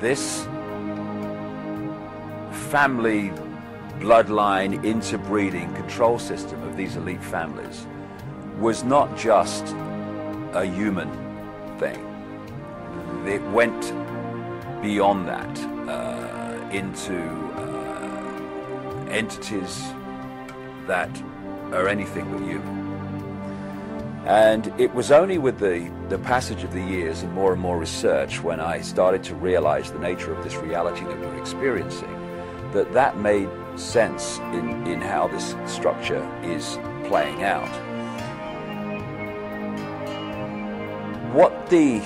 this family bloodline interbreeding control system of these elite families was not just a human thing. It went beyond that into entities that are anything but human. And it was only with the passage of the years and more research when I started to realize the nature of this reality that we're experiencing, that made sense in how this structure is playing out. What the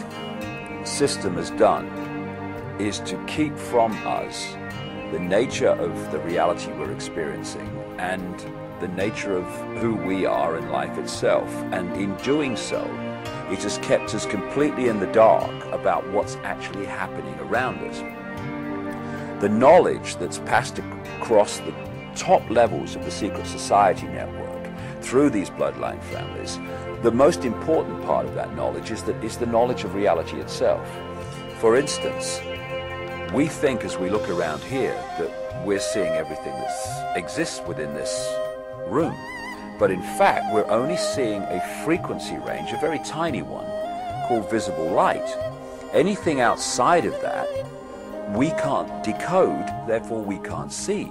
system has done is to keep from us the nature of the reality we're experiencing and the nature of who we are in life itself. And in doing so, it has kept us completely in the dark about what's actually happening around us. The knowledge that's passed across the top levels of the secret society network through these bloodline families, the most important part of that knowledge is the knowledge of reality itself. For instance, we think as we look around here that we're seeing everything that exists within this room. But in fact, we're only seeing a frequency range, a very tiny one, called visible light. Anything outside of that, we can't decode, therefore we can't see.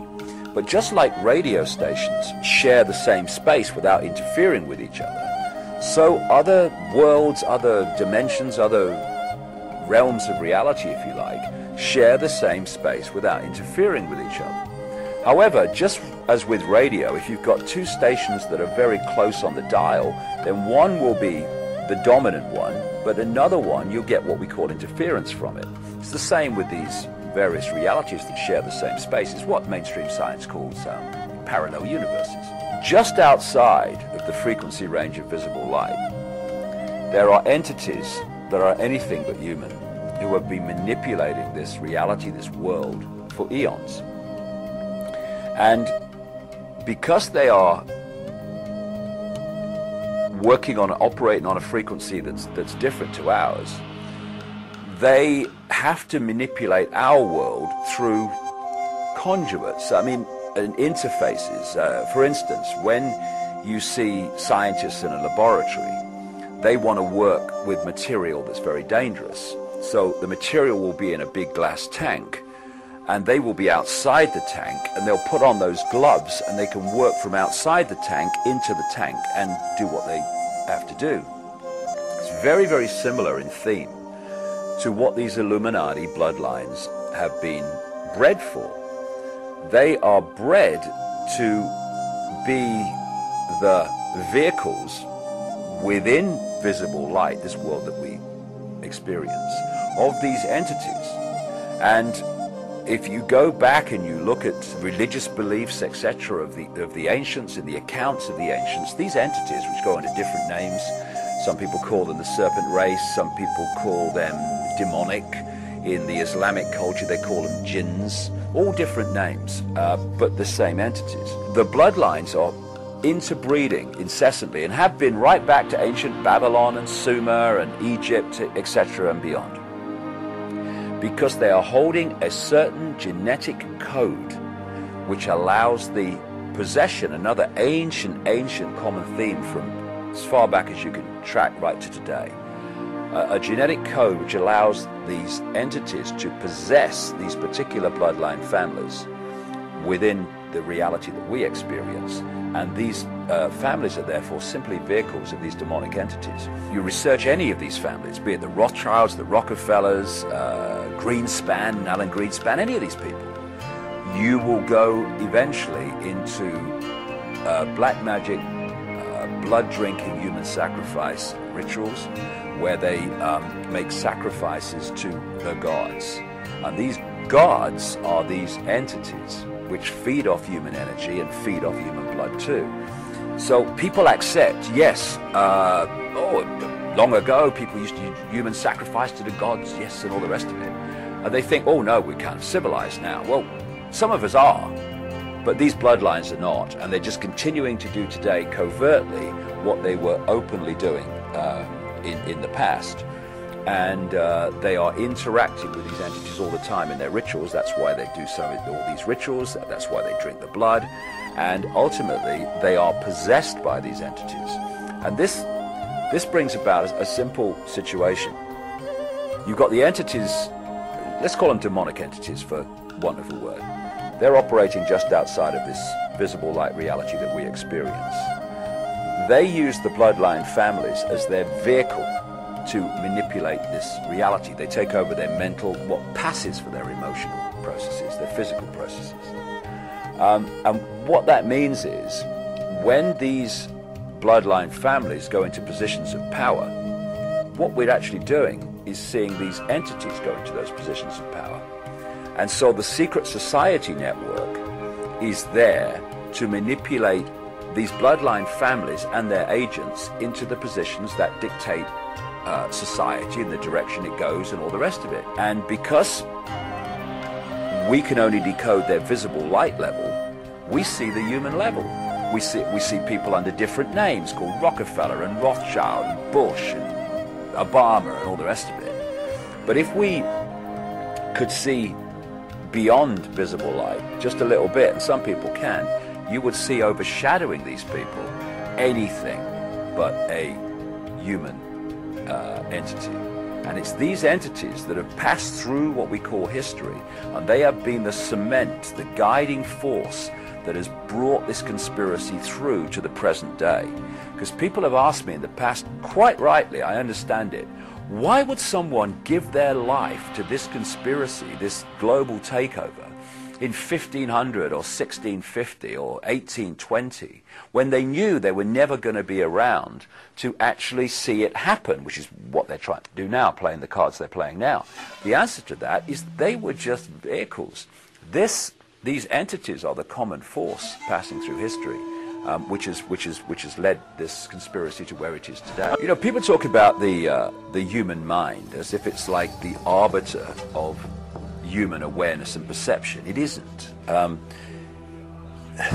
But just like radio stations share the same space without interfering with each other, so other worlds, other dimensions, other realms of reality, if you like, share the same space without interfering with each other. However, just as with radio, if you've got two stations that are very close on the dial, then one will be the dominant one, but another one, you'll get what we call interference from it. It's the same with these various realities that share the same space. It's what mainstream science calls parallel universes. Just outside of the frequency range of visible light, there are entities that are anything but human who have been manipulating this reality, this world, for eons. And because they are operating on a frequency that's different to ours, they have to manipulate our world through conduits. I mean, interfaces. For instance, when you see scientists in a laboratory, they want to work with material that's very dangerous. So the material will be in a big glass tank, and they will be outside the tank, and they'll put on those gloves, and they can work from outside the tank into the tank and do what they have to do. It's very, very similar in theme to what these Illuminati bloodlines have been bred for. They are bred to be the vehicles within visible light, this world that we experience, of these entities. And if you go back and you look at religious beliefs, etc., of the ancients and the accounts of the ancients, these entities, which go under different names, some people call them the serpent race, some people call them demonic. In the Islamic culture, they call them jinns, all different names, but the same entities. The bloodlines are interbreeding incessantly and have been right back to ancient Babylon and Sumer and Egypt, etc., and beyond, because they are holding a certain genetic code which allows the possession, another ancient common theme from as far back as you can track right to today, a genetic code which allows these entities to possess these particular bloodline families within the reality that we experience. And these families are therefore simply vehicles of these demonic entities. You research any of these families, be it the Rothschilds, the Rockefellers, Greenspan, Alan Greenspan, any of these people, you will go eventually into black magic, blood-drinking human sacrifice rituals where they make sacrifices to the gods. And these gods are these entities which feed off human energy and feed off human blood too. So people accept, yes, long ago people used to use human sacrifice to the gods, yes, and all the rest of it. And they think, oh no, we're kind of civilized now. Well, some of us are, but these bloodlines are not, and they're just continuing to do today covertly what they were openly doing in the past. and they are interacting with these entities all the time in their rituals. That's why they do all these rituals. That's why they drink the blood, and ultimately they are possessed by these entities. And this brings about a simple situation. You've got the entities, let's call them demonic entities for want of a word. They're operating just outside of this visible light reality that we experience. They use the bloodline families as their vehicle to manipulate this reality. They take over their mental, what passes for their emotional processes, their physical processes. And what that means is, when these bloodline families go into positions of power, what we're actually doing is seeing these entities go into those positions of power. And so the secret society network is there to manipulate these bloodline families and their agents into the positions that dictate society and the direction it goes and all the rest of it. And because we can only decode their visible light level, we see the human level. We see people under different names called Rockefeller and Rothschild and Bush and Obama and all the rest of it. But if we could see beyond visible light just a little bit, and some people can, you would see overshadowing these people anything but a human entity. And it's these entities that have passed through what we call history, and they have been the cement, the guiding force that has brought this conspiracy through to the present day. Because people have asked me in the past, quite rightly, I understand it, why would someone give their life to this conspiracy, this global takeover, in 1500 or 1650 or 1820, when they knew they were never going to be around to actually see it happen, which is what they're trying to do now, playing the cards they're playing now? The answer to that is they were just vehicles. These entities are the common force passing through history, which has led this conspiracy to where it is today. You know, people talk about the human mind as if it's like the arbiter of human awareness and perception. It isn't.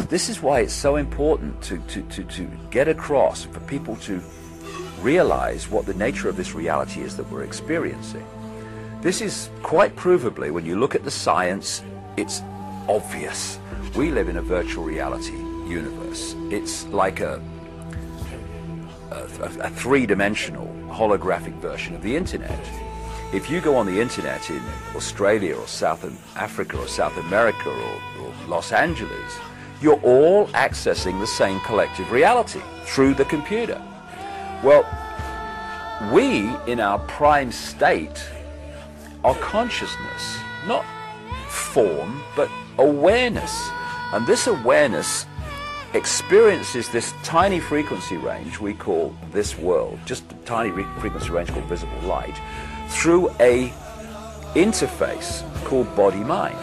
This is why it's so important to get across, for people to realize what the nature of this reality is that we're experiencing. This is quite provably, when you look at the science, it's obvious. We live in a virtual reality universe. It's like a three-dimensional holographic version of the internet. If you go on the internet in Australia or South Africa or South America or Los Angeles, you're all accessing the same collective reality through the computer. Well, we, in our prime state, are consciousness, not form, but awareness. And this awareness experiences this tiny frequency range we call this world, just a tiny frequency range called visible light, through a interface called body-mind.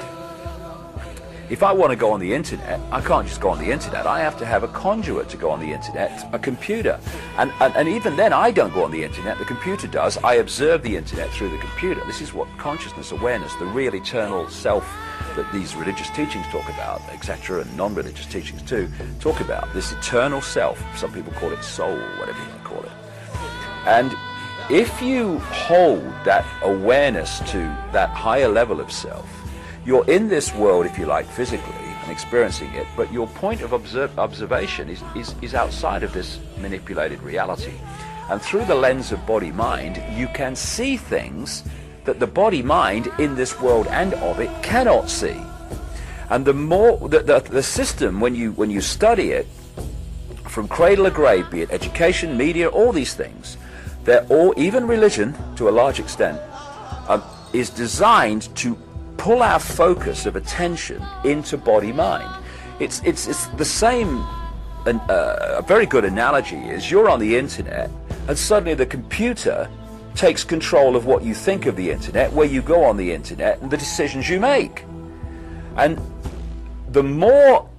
If I want to go on the internet, I can't just go on the internet. I have to have a conduit to go on the internet, a computer. And even then, I don't go on the internet. The computer does. I observe the internet through the computer. This is what consciousness, awareness, the real eternal self that these religious teachings talk about, etc., and non-religious teachings too, talk about. This eternal self. Some people call it soul, whatever you want to call it. And if you hold that awareness to that higher level of self, you're in this world, if you like, physically and experiencing it, but your point of observation is outside of this manipulated reality. And through the lens of body-mind, you can see things that the body-mind in this world and of it cannot see. And the more the system, when you study it from cradle to grave, be it education, media, all these things, they're all, even religion to a large extent, is designed to pull our focus of attention into body-mind. It's the same. A very good analogy is you're on the internet and suddenly the computer takes control of what you think of the internet, where you go on the internet, and the decisions you make. And the more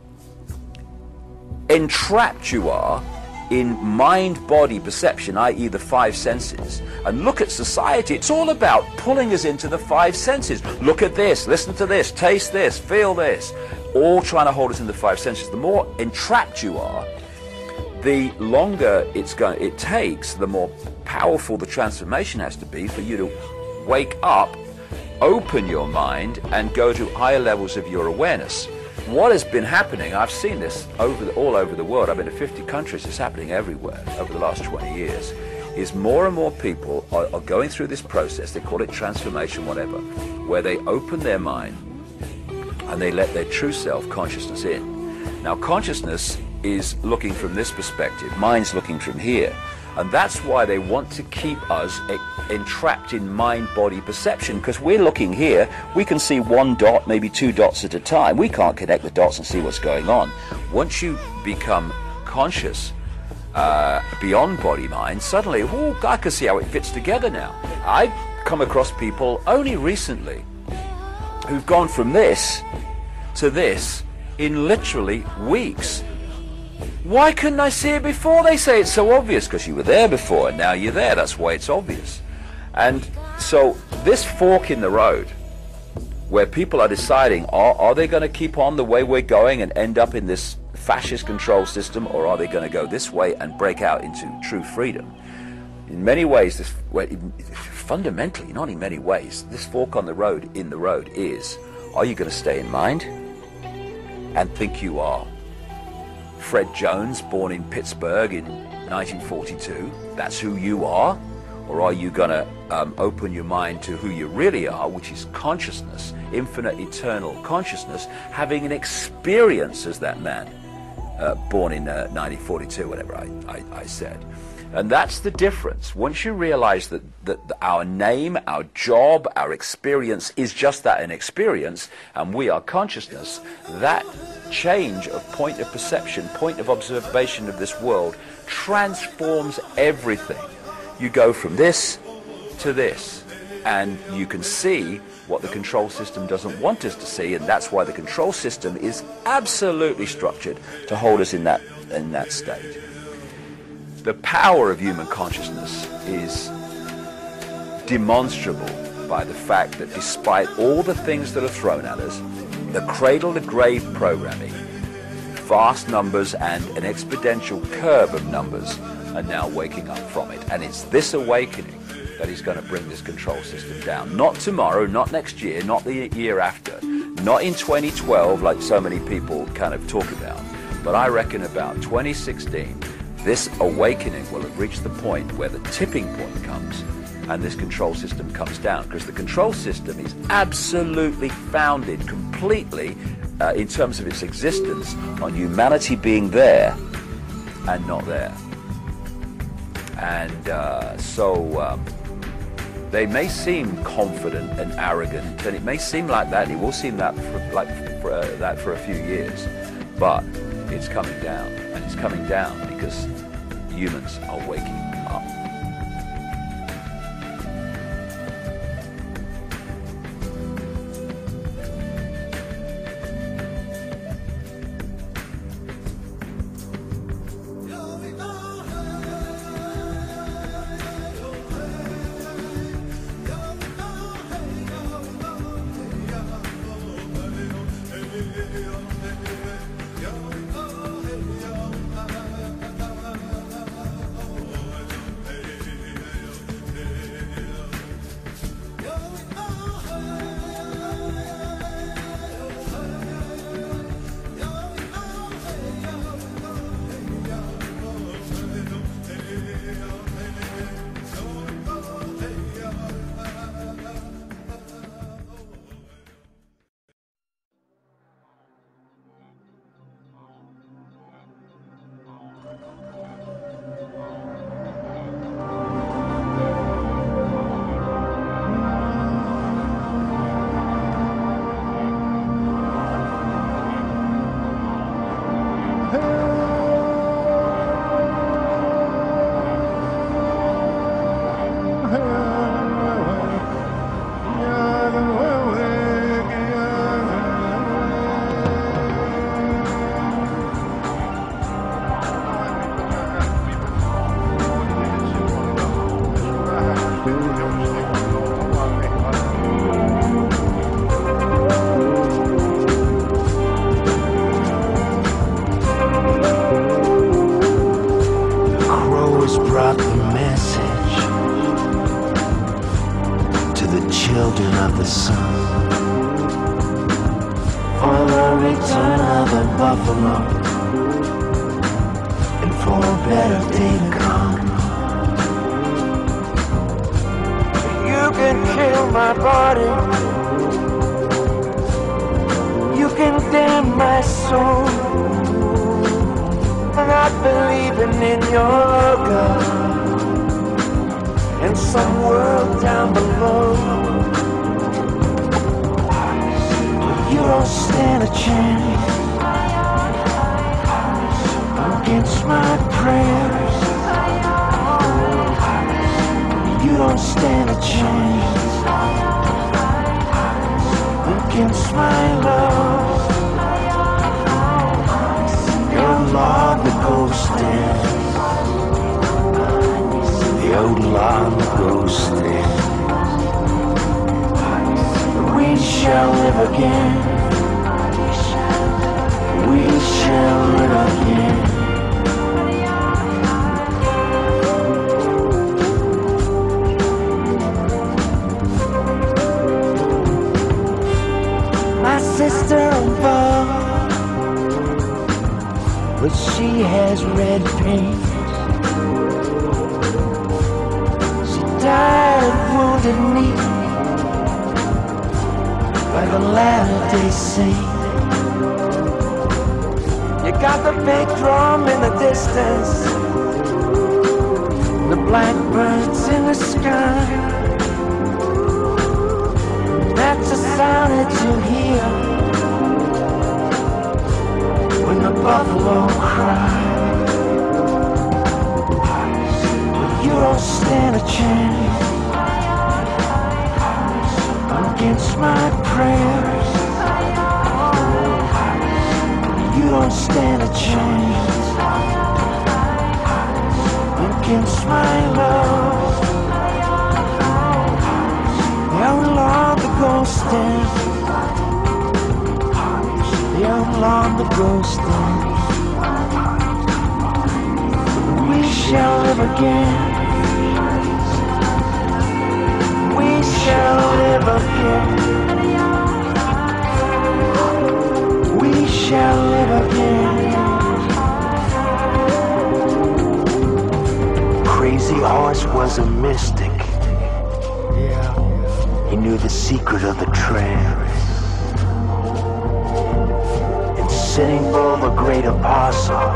entrapped you are in mind-body perception, i.e. the five senses, and look at society, it's all about pulling us into the five senses. Look at this, listen to this, taste this, feel this, all trying to hold us in the five senses. The more entrapped you are, the longer it takes, the more powerful the transformation has to be for you to wake up, open your mind, and go to higher levels of your awareness. What has been happening, I've seen this all over the world, I've been to 50 countries, it's happening everywhere over the last 20 years, is more and more people are going through this process, they call it transformation, whatever, where they open their mind and they let their true self consciousness in. Now consciousness is looking from this perspective, mind's looking from here. And that's why they want to keep us entrapped in mind-body perception, because we're looking here, we can see one dot, maybe two dots at a time. We can't connect the dots and see what's going on. Once you become conscious beyond body-mind, suddenly, oh, I can see how it fits together now. I've come across people only recently who've gone from this to this in literally weeks. Why couldn't I see it before? They say it's so obvious because you were there before and now you're there. That's why it's obvious. And so this fork in the road where people are deciding, are they going to keep on the way we're going and end up in this fascist control system, or are they going to go this way and break out into true freedom? In many ways, fundamentally, not in many ways, this fork on the road, is, are you going to stay in mind and think you are Fred Jones, born in Pittsburgh in 1942, that's who you are? Or are you going to open your mind to who you really are, which is consciousness, infinite, eternal consciousness, having an experience as that man, born in 1942, whatever I said. And that's the difference. Once you realize that our name, our job, our experience is just that, an experience, and we are consciousness, that change of point of perception, point of observation of this world transforms everything. You go from this to this, and you can see what the control system doesn't want us to see, and that's why the control system is absolutely structured to hold us in that state. The power of human consciousness is demonstrable by the fact that despite all the things that are thrown at us, the cradle-to-grave programming, vast numbers and an exponential curve of numbers are now waking up from it. And it's this awakening that is going to bring this control system down. Not tomorrow, not next year, not the year after, not in 2012 like so many people kind of talk about, but I reckon about 2016, this awakening will have reached the point where the tipping point comes and this control system comes down, because the control system is absolutely founded completely in terms of its existence on humanity being there and not there. And so they may seem confident and arrogant, and it may seem like that, it will seem that for a few years, but it's coming down, and it's coming down because humans are waking up. return of the buffalo, and for a better day to come. You can kill my body, you can damn my soul, not believing in your God in some world down below. You don't stand a chance against my prayers. You don't stand a chance against my love. Your Lord the Ghost dance, your Lord the Ghost dance. We shall live again. We shall live again. My sister above, but she has red paint. She died of wounded knee, like a Latter-day Saint. You got the big drum in the distance, the blackbirds in the sky. That's a sound that you hear when the buffalo cry. But you don't stand a chance against my prayers. You don't stand a chance against my love. Your Lord the Ghost dance, your Lord the Ghost dance. We shall live again. We shall live again. We shall live again. Crazy Horse was a mystic. He knew the secret of the trance. And Sitting Bull, the great apostle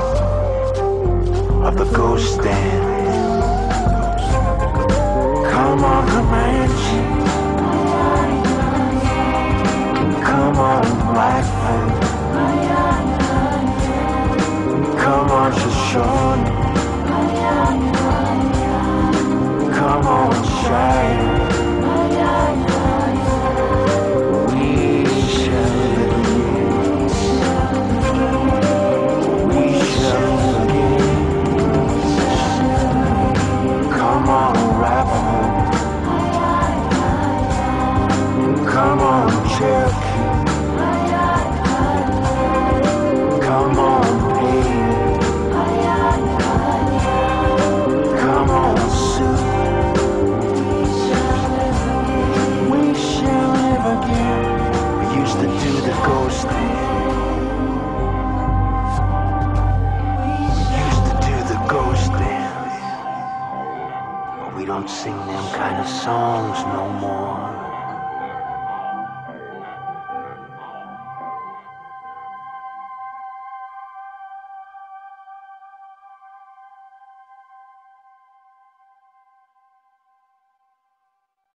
of the ghost dance. Come on, Comanche. Come on, Blackfoot. Come on, Shoshone. Come on, Cheyenne. We shall live again. We shall live again. Come on, Arapaho. Come on, Cherokee. Come on, Paiute. Come on, Sioux. We shall live again. We used to do the ghost thing. We used to do the ghost dance. But we don't sing them kind of songs no